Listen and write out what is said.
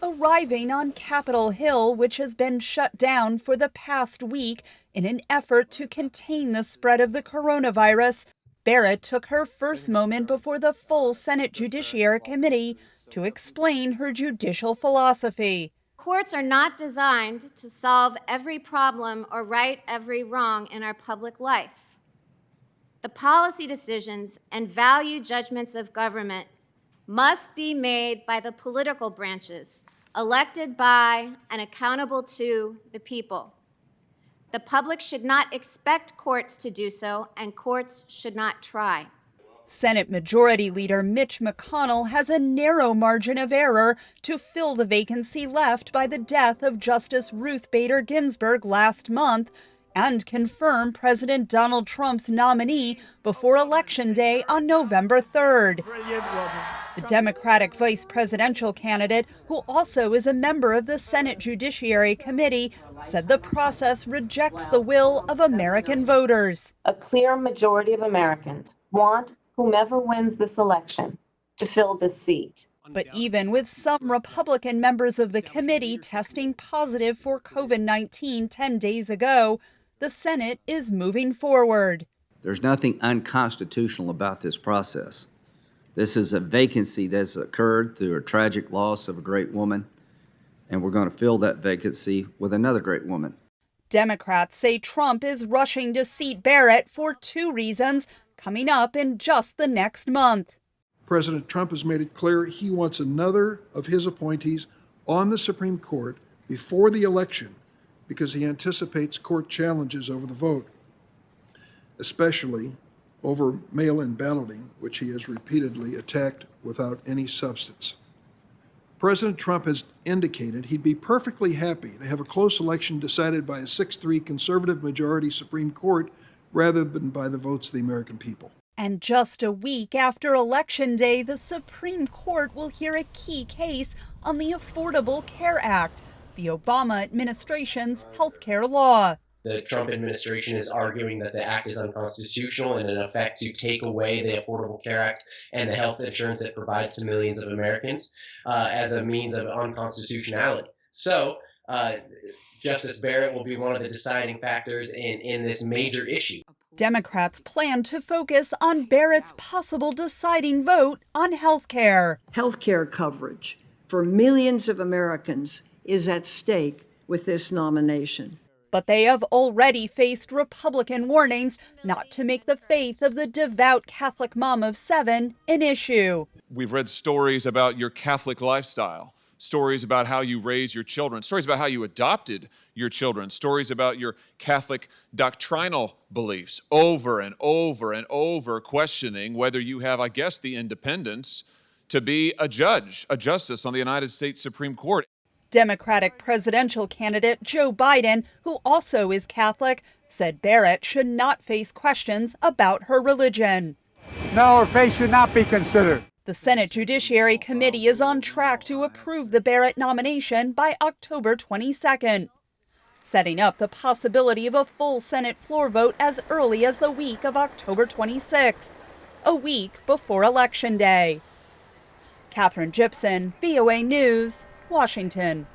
arriving on Capitol Hill, which has been shut down for the past week in an effort to contain the spread of the coronavirus. Barrett took her first moment before the full Senate Judiciary Committee to explain her judicial philosophy. Courts are not designed to solve every problem or right every wrong in our public life. The policy decisions and value judgments of government must be made by the political branches, elected by and accountable to the people. The public should not expect courts to do so, and courts should not try. Senate Majority Leader Mitch McConnell has a narrow margin of error to fill the vacancy left by the death of Justice Ruth Bader Ginsburg last month and confirm President Donald Trump's nominee before Election Day on November 3rd. The Democratic vice presidential candidate, who also is a member of the Senate Judiciary Committee, said the process rejects the will of American voters. A clear majority of Americans want whomever wins this election to fill this seat. But even with some Republican members of the committee testing positive for COVID-19 10 days ago, the Senate is moving forward. There's nothing unconstitutional about this process. This is a vacancy that's occurred through a tragic loss of a great woman, and we're going to fill that vacancy with another great woman. Democrats say Trump is rushing to seat Barrett for two reasons coming up in just the next month. President Trump has made it clear he wants another of his appointees on the Supreme Court before the election because he anticipates court challenges over the vote, especially over mail-in balloting, which he has repeatedly attacked without any substance. President Trump has indicated he'd be perfectly happy to have a close election decided by a 6-3 conservative majority Supreme Court rather than by the votes of the American people. And just a week after Election Day, the Supreme Court will hear a key case on the Affordable Care Act, the Obama administration's health care law. The Trump administration is arguing that the act is unconstitutional and in effect to take away the Affordable Care Act and the health insurance it provides to millions of Americans as a means of unconstitutionality. So Justice Barrett will be one of the deciding factors in this major issue. Democrats plan to focus on Barrett's possible deciding vote on health care. Health care coverage for millions of Americans is at stake with this nomination. But they have already faced Republican warnings not to make the faith of the devout Catholic mom of 7 an issue. We've read stories about your Catholic lifestyle, stories about how you raise your children, stories about how you adopted your children, stories about your Catholic doctrinal beliefs, over and over and over questioning whether you have, I guess, the independence to be a justice on the United States Supreme Court. Democratic presidential candidate Joe Biden, who also is Catholic, said Barrett should not face questions about her religion. No, her faith should not be considered. The Senate Judiciary Committee is on track to approve the Barrett nomination by October 22nd, setting up the possibility of a full Senate floor vote as early as the week of October 26th, a week before Election Day. Catherine Gibson, VOA News, Washington.